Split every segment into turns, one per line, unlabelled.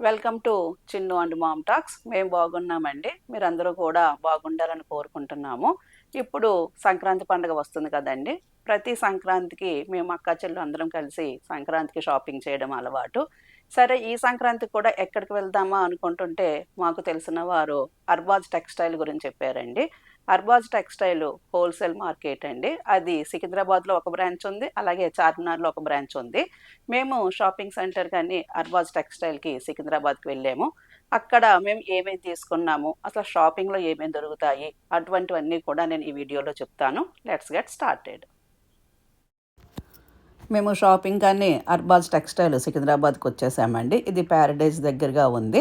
Welcome to Chinnu and mom talks. మేము బాగున్నామండి. మీరందరూ కూడా బాగుండాలని కోరుకుంటున్నాము. ఇప్పుడు సంక్రాంతి పండుగ వస్తుంది కదండి. ప్రతి సంక్రాంతికి మేము అక్కా చెల్లు అందరం కలిసి సంక్రాంతికి షాపింగ్ చేయడం అలవాటు. సరే, ఈ సంక్రాంతికి కూడా ఎక్కడికి వెళ్దామా అనుకుంటుంటే మాకు తెలిసిన వారు అర్బాజ్ టెక్స్టైల్ గురించి చెప్పారండి. అర్బాజ్ టెక్స్టైల్ హోల్సేల్ మార్కెట్ అండి. అది సికింద్రాబాద్లో ఒక బ్రాంచ్ ఉంది, అలాగే చార్మినార్లో ఒక బ్రాంచ్ ఉంది. మేము షాపింగ్ సెంటర్ కానీ అర్బాజ్ టెక్స్టైల్కి సికింద్రాబాద్కి వెళ్ళాము. అక్కడ మేము ఏమేమి తీసుకున్నాము, అసలు షాపింగ్లో ఏమేమి దొరుకుతాయి, అటువంటివన్నీ కూడా నేను ఈ వీడియోలో చెప్తాను. Let's get started. మేము షాపింగ్ కానీ అర్బాజ్ టెక్స్టైల్ సికింద్రాబాద్కి వచ్చేసామండి. ఇది ప్యారడైజ్ దగ్గరగా ఉంది.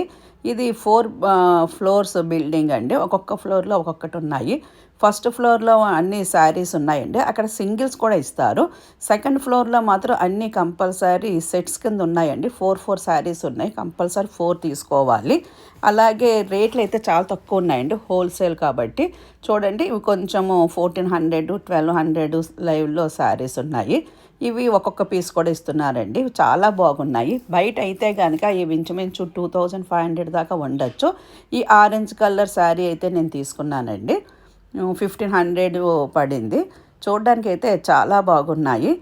ఇది 4 ఫ్లోర్స్ బిల్డింగ్ అండి. ఒక్కొక్క ఫ్లోర్లో ఒక్కొక్కటి ఉన్నాయి. ఫస్ట్ ఫ్లోర్లో అన్ని శారీస్ ఉన్నాయండి. అక్కడ సింగిల్స్ కూడా ఇస్తారు. సెకండ్ ఫ్లోర్లో మాత్రం అన్నీ కంపల్సరీ సెట్స్ కింద ఉన్నాయండి. 4 శారీస్ ఉన్నాయి. కంపల్సరీ 4 తీసుకోవాలి. అలాగే రేట్లు అయితే చాలా తక్కువ ఉన్నాయండి, హోల్సేల్ కాబట్టి. చూడండి, ఇవి కొంచెము 1400, 1200 లైవ్లో శారీస్ ఉన్నాయి. ఇవి ఒక్కొక్క పీస్ కూడా ఇస్తున్నారండి. చాలా బాగున్నాయి. బయట అయితే కనుక ఇవి ఇంచుమించు 2500 దాకా ఉండొచ్చు. ఈ ఆరెంజ్ కలర్ శారీ అయితే నేను తీసుకున్నానండి. 1500 పడింది. చూడడానికి అయితే చాలా బాగున్నాయి.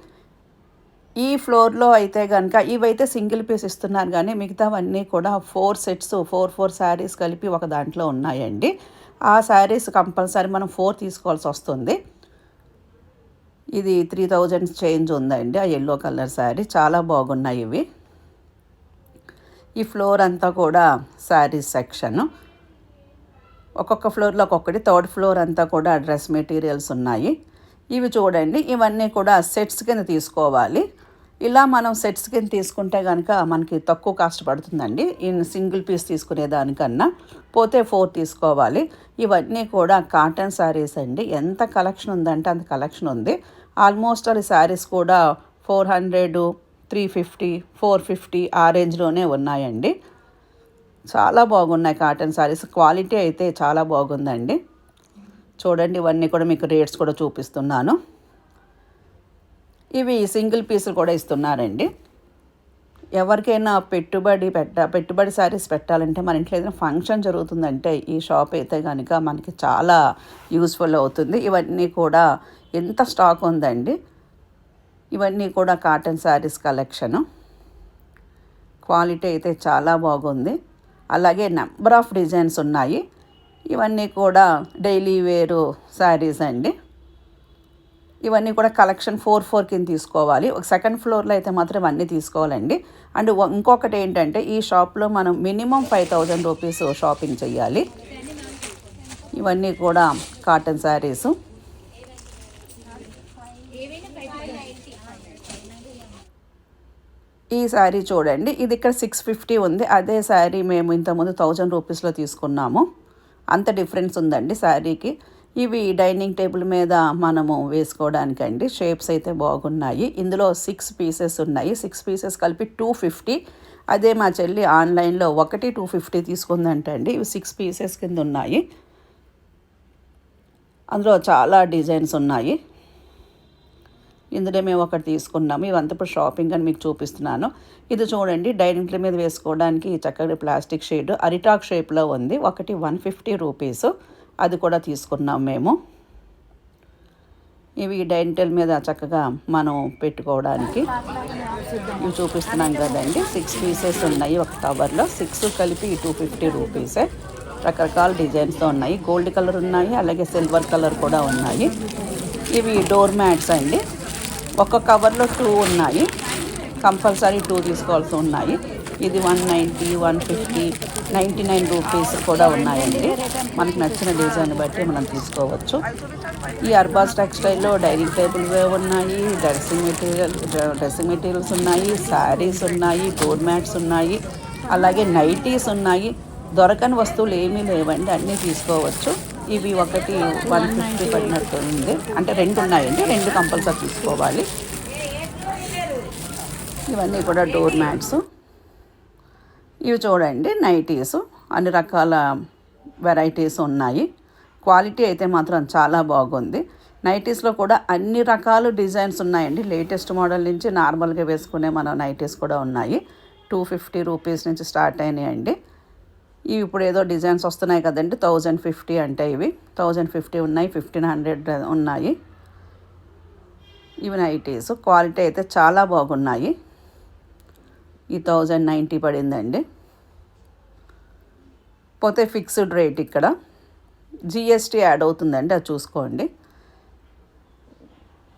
ఈ ఫ్లోర్లో అయితే కనుక ఇవైతే సింగిల్ పీస్ ఇస్తున్నారు, కానీ మిగతావన్నీ కూడా 4 సెట్స్ 4 శారీస్ కలిపి ఒక దాంట్లో ఉన్నాయండి. ఆ శారీస్ కంపల్సరీ మనం 4 తీసుకోవాల్సి వస్తుంది. ఇది 3000 చేంజ్ ఉందండి. ఆ ఎల్లో కలర్ శారీ చాలా బాగున్నాయి ఇవి. ఈ ఫ్లోర్ అంతా కూడా శారీస్ సెక్షన్. ఒక్కొక్క ఫ్లోర్లో ఒక్కొక్కటి. థర్డ్ ఫ్లోర్ అంతా కూడా డ్రెస్ మెటీరియల్స్ ఉన్నాయి. ఇవి చూడండి, ఇవన్నీ కూడా సెట్స్ కింద తీసుకోవాలి. ఇలా మనం సెట్స్ కింద తీసుకుంటే కనుక మనకి తక్కువ కాస్ట్ పడుతుందండి. సింగిల్ పీస్ తీసుకునే దానికన్నా. పోతే 4 తీసుకోవాలి. ఇవన్నీ కూడా కాటన్ శారీస్ అండి. ఎంత కలెక్షన్ ఉందంటే అంత కలెక్షన్ ఉంది. ఆల్మోస్ట్ ఈ శారీస్ కూడా 400, 350, 450 ఆ రేంజ్లోనే ఉన్నాయండి. చాలా బాగున్నాయి కాటన్ శారీస్. క్వాలిటీ అయితే చాలా బాగుందండి. చూడండి, ఇవన్నీ కూడా మీకు రేట్స్ కూడా చూపిస్తున్నాను. ఇవి సింగిల్ పీసులు కూడా ఇస్తున్నారండి. ఎవరికైనా పెట్టుబడి శారీస్ పెట్టాలంటే మన ఇంట్లో ఏదైనా ఫంక్షన్ జరుగుతుందంటే ఈ షాప్ అయితే కనుక మనకి చాలా యూస్ఫుల్ అవుతుంది. ఇవన్నీ కూడా ఎంత స్టాక్ ఉందండి. ఇవన్నీ కూడా కాటన్ శారీస్ కలెక్షను. క్వాలిటీ అయితే చాలా బాగుంది. అలాగే నెంబర్ ఆఫ్ డిజైన్స్ ఉన్నాయి. ఇవన్నీ కూడా డైలీ వేరు శారీస్ అండి. ఇవన్నీ కూడా కలెక్షన్ 4 కింద తీసుకోవాలి. ఒక సెకండ్ ఫ్లోర్లో అయితే మాత్రం అన్నీ తీసుకోవాలండి. అండ్ ఇంకొకటి ఏంటంటే ఈ షాప్లో మనం మినిమం 5000 రూపీస్ షాపింగ్ చేయాలి. ఇవన్నీ కూడా కాటన్ శారీసు. ఈ శారీ చూడండి, ఇది ఇక్కడ 650 ఉంది. అదే శారీ మేము ఇంతకుముందు 1000 రూపీస్లో తీసుకున్నాము. అంత డిఫరెన్స్ ఉందండి శారీకి. ఇవి డైనింగ్ టేబుల్ మీద మనము వేసుకోవడానికండి. షేప్స్ అయితే బాగున్నాయి. ఇందులో 6 పీసెస్ ఉన్నాయి. 6 పీసెస్ కలిపి 250. అదే మా చెల్లి ఆన్లైన్లో ఒకటి 250 తీసుకుందంటండి. ఇవి 6 పీసెస్ కింద ఉన్నాయి. అందులో చాలా డిజైన్స్ ఉన్నాయి. ఇందులో మేము ఒకటి తీసుకున్నాము. ఇవంతా ఇప్పుడు షాపింగ్ అని మీకు చూపిస్తున్నాను. ఇది చూడండి, డైనింగ్ టేబుల్ మీద వేసుకోవడానికి చక్కగా ప్లాస్టిక్ షేడ్ అరిటాక్ షేప్లో ఉంది. ఒకటి 150 రూపీస్. అది కూడా తీసుకున్నాం మేము. ఇవి డైనింగ్ టేబుల్ మీద చక్కగా మనం పెట్టుకోవడానికి ఇవి చూపిస్తున్నాం కదండి. 6 పీసెస్ ఉన్నాయి ఒక కవర్లో. 6 కలిపి 250 రూపీసే. రకరకాల డిజైన్స్తో ఉన్నాయి. గోల్డ్ కలర్ ఉన్నాయి, అలాగే సిల్వర్ కలర్ కూడా ఉన్నాయి. ఇవి డోర్ మ్యాట్స్ అండి. ఒక కవర్లో 2 ఉన్నాయి. కంపల్సరీ 2 తీసుకోవాల్సి ఉన్నాయి. ఇది 190, 150, 99 రూపీస్ కూడా ఉన్నాయండి. మనకు నచ్చిన డిజైన్ బట్టి మనం తీసుకోవచ్చు. ఈ అర్బాజ్ టెక్స్టైల్లో డైనింగ్ టేబుల్ ఉన్నాయి, డ్రెస్సింగ్ మెటీరియల్స్ ఉన్నాయి, శారీస్ ఉన్నాయి, డోర్ మ్యాట్స్ ఉన్నాయి, అలాగే నైటీస్ ఉన్నాయి. దొరకని వస్తువులు ఏమీ లేవండి, అన్నీ తీసుకోవచ్చు. ఇవి ఒకటి 150 పడినట్టు ఉంది. అంటే 2 ఉన్నాయండి, 2 కంపల్సరీ తీసుకోవాలి. ఇవన్నీ కూడా డోర్ మ్యాట్స్. ఇవి చూడండి, నైటీస్. అన్ని రకాల వెరైటీస్ ఉన్నాయి. క్వాలిటీ అయితే మాత్రం చాలా బాగుంది. నైటీస్లో కూడా అన్ని రకాల డిజైన్స్ ఉన్నాయండి. లేటెస్ట్ మోడల్ నుంచి నార్మల్గా వేసుకునే మన నైటీస్ కూడా ఉన్నాయి. రూ. 250 నుంచి స్టార్ట్ అయినాయండి. ఇవి ఇప్పుడు ఏదో డిజైన్స్ వస్తున్నాయి కదండి, 1050 అంటే ఇవి 1050 ఉన్నాయి, 1500 ఉన్నాయి. ఇవి నైటీస్ క్వాలిటీ అయితే చాలా బాగున్నాయి. ఈ 1090 పడిందండి. పోతే ఫిక్స్డ్ రేట్ ఇక్కడ జిఎస్టీ యాడ్ అవుతుందండి, అది చూసుకోండి.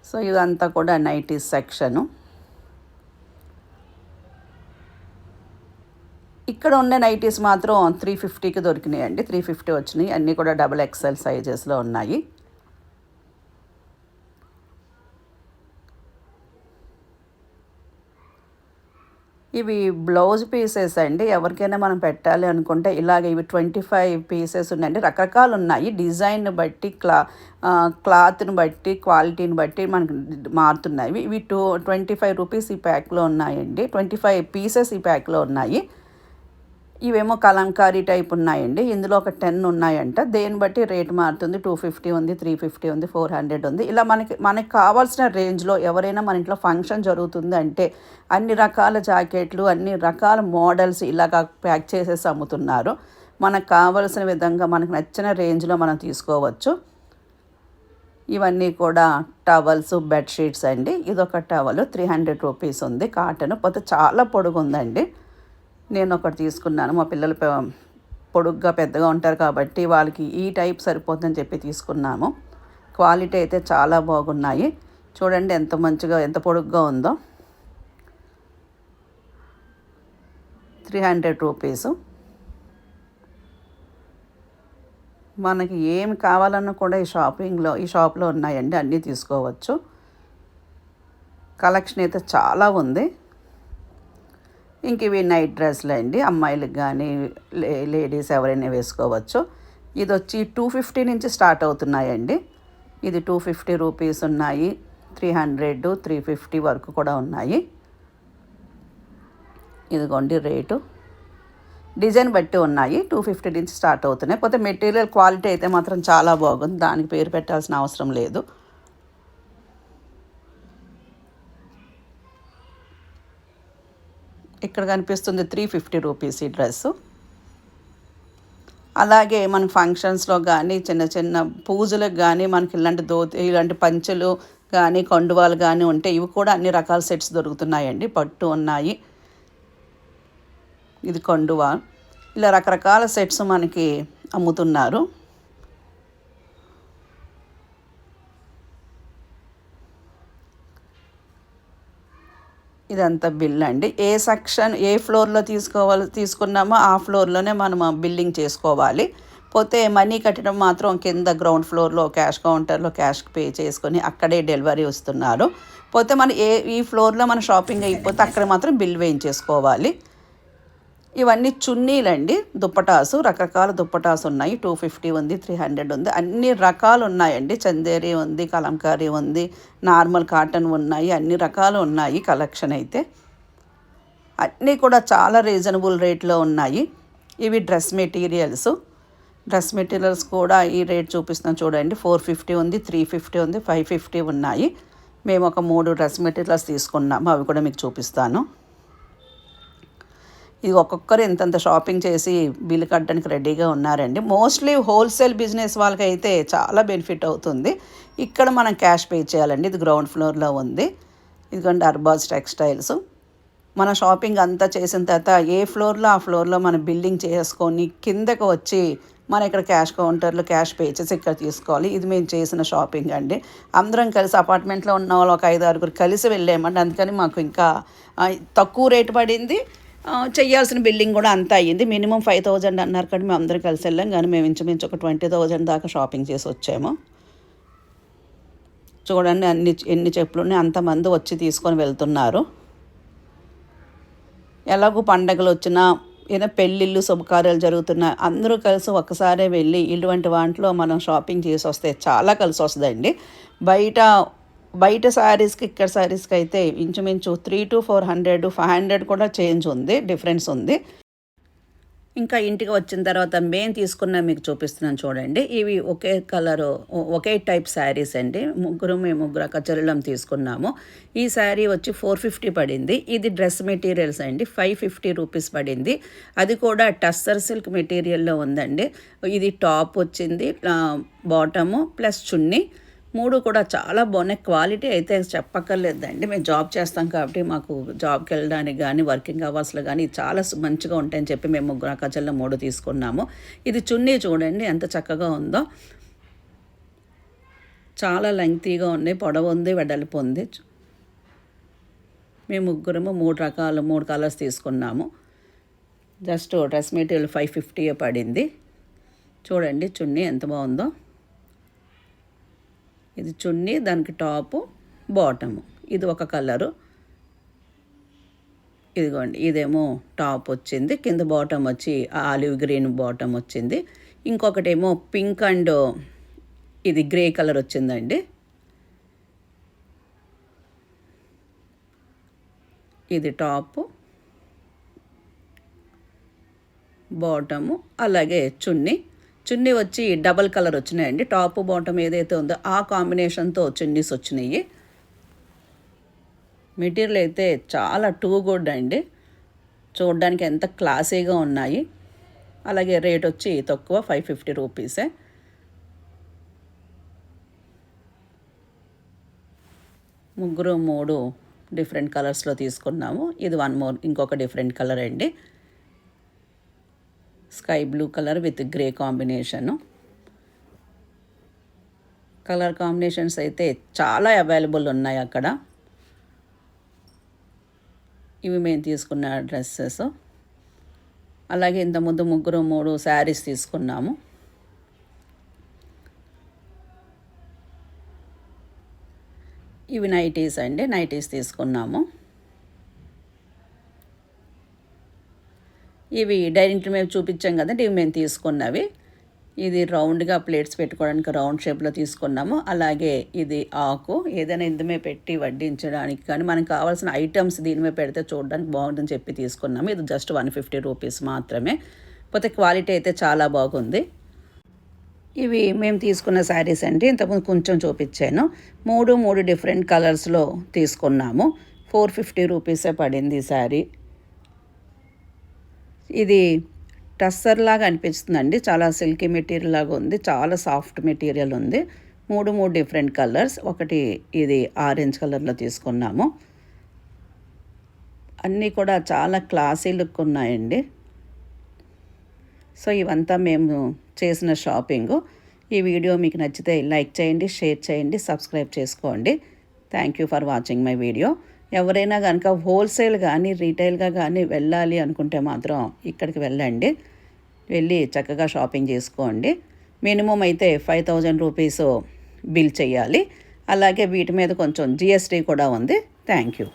సో ఇదంతా కూడా నైటీస్ సెక్షను. ఇక్కడ ఉన్న నైటీస్ మాత్రం 350కి దొరికినాయండి. 350 వచ్చినాయి. అన్నీ కూడా XXL సైజెస్లో ఉన్నాయి. ఇవి బ్లౌజ్ పీసెస్ అండి. ఎవరికైనా మనం పెట్టాలి అనుకుంటే ఇలాగ ఇవి 25 పీసెస్ ఉన్నాయండి. రకరకాలు ఉన్నాయి. డిజైన్ బట్టి క్లాత్ని బట్టి క్వాలిటీని బట్టి మనకు మారుతున్నాయి. ఇవి 25 రూపీస్ ఈ ప్యాక్లో ఉన్నాయండి. 25 పీసెస్ ఈ ప్యాక్లో ఉన్నాయి. ఇవేమో కలంకారీ టైప్ ఉన్నాయండి. ఇందులో ఒక 10 ఉన్నాయంట. దేన్ని బట్టి రేట్ మారుతుంది. 250 ఉంది, 350 ఉంది, 400 ఉంది. ఇలా మనకి కావాల్సిన రేంజ్లో ఎవరైనా మన ఇంట్లో ఫంక్షన్ జరుగుతుంది అంటే అన్ని రకాల జాకెట్లు, అన్ని రకాల మోడల్స్ ఇలాగా ప్యాక్ చేసేసి అమ్ముతున్నారు. మనకు కావాల్సిన విధంగా మనకు నచ్చిన రేంజ్లో మనం తీసుకోవచ్చు. ఇవన్నీ కూడా టవల్స్, బెడ్షీట్స్ అండి. ఇదొక టవల్ 300 రూపీస్ ఉంది, కాటన్. పోతే చాలా పొడుగు ఉందండి. నేను ఒకటి తీసుకున్నాను. మా పిల్లలు పొడుగ్గా పెద్దగా ఉంటారు కాబట్టి వాళ్ళకి ఈ టైప్ సరిపోతుందని చెప్పి తీసుకున్నాము. క్వాలిటీ అయితే చాలా బాగున్నాయి. చూడండి ఎంత మంచిగా, ఎంత పొడుగ్గా ఉందో. 300 రూపీసు. మనకి ఏమి కావాలన్నా కూడా ఈ షాప్లో ఉన్నాయండి. అన్నీ తీసుకోవచ్చు. కలెక్షన్ అయితే చాలా ఉంది. ఇంక ఇవి నైట్ డ్రెస్లు అండి. అమ్మాయిలకు కానీ లేడీస్ ఎవరైనా వేసుకోవచ్చు. ఇది వచ్చి 250 నుంచి స్టార్ట్ అవుతున్నాయండి. ఇది 250 రూపీస్ ఉన్నాయి, 300, 350 వరకు కూడా ఉన్నాయి. ఇదిగోండి రేటు. డిజైన్ బట్టి ఉన్నాయి. 250 నుంచి స్టార్ట్ అవుతున్నాయి. పోతే మెటీరియల్ క్వాలిటీ అయితే మాత్రం చాలా బాగుంది. దానికి పేరు పెట్టాల్సిన అవసరం లేదు. ఇక్కడ కనిపిస్తుంది 350 రూపీస్ ఈ డ్రెస్సు. అలాగే మన ఫంక్షన్స్లో కానీ చిన్న చిన్న పూజలకు కానీ మనకి ఇలాంటి పంచెలు కానీ కండువాలు కానీ ఉంటే ఇవి కూడా అన్ని రకాల సెట్స్ దొరుకుతున్నాయండి. పట్టు ఉన్నాయి, ఇది కండువా. ఇలా రకరకాల సెట్స్ మనకి అమ్ముతున్నారు. ఇదంతా బిల్ అండి. ఏ ఫ్లోర్లో తీసుకున్నామో ఆ ఫ్లోర్లోనే మనం బిల్లింగ్ చేసుకోవాలి. పోతే మనీ కట్టడం మాత్రం కింద గ్రౌండ్ ఫ్లోర్లో క్యాష్ కౌంటర్లో క్యాష్ పే చేసుకొని అక్కడే డెలివరీ వస్తున్నారు. పోతే ఈ ఫ్లోర్లో మన షాపింగ్ అయిపోతే అక్కడ మాత్రం బిల్ వేయించేసుకోవాలి. ఇవన్నీ చున్నీలండి, దుప్పటాసు. రకరకాల దుప్పటాసు ఉన్నాయి. 250 ఉంది, 300 ఉంది. అన్ని రకాలు ఉన్నాయండి. చందేరి ఉంది, కలంకారీ ఉంది, నార్మల్ కాటన్ ఉన్నాయి. అన్ని రకాలు ఉన్నాయి. కలెక్షన్ అయితే అన్నీ కూడా చాలా రీజనబుల్ రేట్లో ఉన్నాయి. ఇవి డ్రెస్ మెటీరియల్స్ కూడా ఈ రేట్ చూపిస్తున్నాను చూడండి. 450 ఉంది, 350 ఉంది, 550 ఉన్నాయి. మేము ఒక 3 డ్రెస్ మెటీరియల్స్ తీసుకున్నాము. అవి కూడా మీకు చూపిస్తాను. ఇది ఒక్కొక్కరు ఇంతంత షాపింగ్ చేసి బిల్ కట్టడానికి రెడీగా ఉన్నారండి. మోస్ట్లీ హోల్సేల్ బిజినెస్ వాళ్ళకైతే చాలా బెనిఫిట్ అవుతుంది. ఇక్కడ మనం క్యాష్ పే చేయాలండి. ఇది గ్రౌండ్ ఫ్లోర్లో ఉంది. ఇదిగోండి అర్బాజ్ టెక్స్టైల్స్. మన షాపింగ్ అంతా చేసిన తర్వాత ఏ ఫ్లోర్లో ఆ ఫ్లోర్లో మనం బిల్లింగ్ చేసుకొని కిందకు వచ్చి మనం ఇక్కడ క్యాష్ కౌంటర్లో క్యాష్ పే చేసి ఇక్కడ తీసుకోవాలి. ఇది మేము చేసిన షాపింగ్ అండి. అందరం కలిసి అపార్ట్మెంట్లో ఉన్న వాళ్ళు ఒక 5-6 కలిసి వెళ్ళామండి. అందుకని మాకు ఇంకా తక్కువ రేటు పడింది. చేయాల్సిన బిల్లింగ్ కూడా అంతా అయ్యింది. మినిమం 5000 అన్నారు కానీ మేము అందరం కలిసి వెళ్ళాం. కానీ మేము ఇంచుమించు ఒక 20,000 దాకా షాపింగ్ చేసి వచ్చాము. చూడండి ఎన్ని చెప్పులు ఉన్నాయి. అంతమంది వచ్చి తీసుకొని వెళ్తున్నారు. ఎలాగో పండగలు వచ్చినా ఏదైనా పెళ్ళిళ్ళు శుభకార్యాలు జరుగుతున్నా అందరూ కలిసి ఒక్కసారే వెళ్ళి ఇటువంటి వాటిలో మనం షాపింగ్ చేసి వస్తే చాలా కలిసి వస్తుందండి. బయట శారీస్కి ఇక్కడ శారీస్కి అయితే ఇంచుమించు 300 to 400, 500 కూడా చేంజ్ ఉంది, డిఫరెన్స్ ఉంది. ఇంకా ఇంటికి వచ్చిన తర్వాత మేము తీసుకున్న మీకు చూపిస్తున్నాను చూడండి. ఇవి ఒకే కలరు ఒకే టైప్ శారీస్ అండి. మేము ముగ్గురు అక్కచెల్లెళ్ళం తీసుకున్నాము. ఈ శారీ వచ్చి 450 పడింది. ఇది డ్రెస్ మెటీరియల్స్ అండి. 550 రూపీస్ పడింది. అది కూడా టస్సర్ సిల్క్ మెటీరియల్లో ఉందండి. ఇది టాప్ వచ్చింది, బాటము ప్లస్ చున్నీ, 3 కూడా చాలా బాగున్నాయి. క్వాలిటీ అయితే చెప్పక్కర్లేదండి. మేము జాబ్ చేస్తాం కాబట్టి మాకు జాబ్కి వెళ్ళడానికి కానీ వర్కింగ్ అవర్స్లో కానీ చాలా మంచిగా ఉంటాయని చెప్పి మేము ముగ్గురు అక్కచెల్లెళ్ళం 3 తీసుకున్నాము. ఇది చున్నీ చూడండి ఎంత చక్కగా ఉందో. చాలా లెంగ్తీగా ఉంది, పొడవు ఉంది, వెడల్పు ఉంది. మేము ముగ్గురము 3 కలర్స్ తీసుకున్నాము. జస్ట్ డ్రెస్ మెటీరియల్ 550 పడింది. చూడండి చున్నీ ఎంత బాగుందో. ఇది చున్నీ, దానికి టాపు, బాటము. ఇది ఒక కలరు. ఇదిగోండి ఇదేమో టాప్ వచ్చింది, కింద బాటమ్ వచ్చి ఆలివ్ గ్రీన్ బాటమ్ వచ్చింది. ఇంకొకటేమో పింక్ అండ్ ఇది గ్రే కలర్ వచ్చిందండి. ఇది టాపు, బాటము, అలాగే చున్నీ వచ్చి డబల్ కలర్ వచ్చినాయండి. టాప్ బాటమ్ ఏదైతే ఉందో ఆ కాంబినేషన్తో చున్నీస్ వచ్చినాయి. మెటీరియల్ అయితే చాలా టూ గుడ్ అండి. చూడడానికి ఎంత క్లాసీగా ఉన్నాయి. అలాగే రేట్ వచ్చి తక్కువ, 550 రూపీసే. ముగ్గురు 3 డిఫరెంట్ కలర్స్లో తీసుకున్నాము. ఇది ఇంకొక డిఫరెంట్ కలర్ అండి. Sky blue colour with grey combination. Colour combinations అయితే చాలా అవైలబుల్ ఉన్నాయి అక్కడ. ఇవి మేము తీసుకున్న డ్రెస్సెస్. అలాగే ఇంతకుముందు ముగ్గురు 3 శారీస్ తీసుకున్నాము. ఇవి నైటీస్ అండి. నైటీస్ తీసుకున్నాము. ఇవి డైనింగ్ మేము చూపించాం కదండి, ఇవి మేము తీసుకున్నవి. ఇది రౌండ్గా ప్లేట్స్ పెట్టుకోవడానికి రౌండ్ షేప్లో తీసుకున్నాము. అలాగే ఇది ఆకు ఏదైనా ఇందుమే పెట్టి వడ్డించడానికి కానీ మనకు కావాల్సిన ఐటమ్స్ దీని మీద పెడితే చూడడానికి బాగుంటుందని చెప్పి తీసుకున్నాము. ఇది జస్ట్ 150 రూపీస్ మాత్రమే. పోతే క్వాలిటీ అయితే చాలా బాగుంది. ఇవి మేము తీసుకున్న శారీస్ అండి. ఇంతకుముందు కొంచెం చూపించాను. 3 డిఫరెంట్ కలర్స్లో తీసుకున్నాము. 450 రూపీసే పడింది ఈ శారీ. ఇది టస్సర్ లాగా అనిపిస్తుందండి. చాలా సిల్కీ మెటీరియల్ లాగా ఉంది. చాలా సాఫ్ట్ మెటీరియల్ ఉంది. 3 డిఫరెంట్ కలర్స్. ఒకటి ఇది ఆరెంజ్ కలర్లో తీసుకున్నాము. అన్నీ కూడా చాలా క్లాసీ లుక్ ఉన్నాయండి. సో ఇవంతా మేము చేసిన షాపింగు. ఈ వీడియో మీకు నచ్చితే లైక్ చేయండి, షేర్ చేయండి, సబ్స్క్రైబ్ చేసుకోండి. Thank you for watching my video. ఎవరైనా కనుక హోల్సేల్ కానీ రీటైల్గా కానీ వెళ్ళాలి అనుకుంటే మాత్రం ఇక్కడికి వెళ్ళండి. వెళ్ళి చక్కగా షాపింగ్ చేసుకోండి. మినిమం అయితే 5000 రూపీస్ బిల్ చేయాలి. అలాగే వీటి మీద కొంచెం GST కూడా ఉంది. Thank you.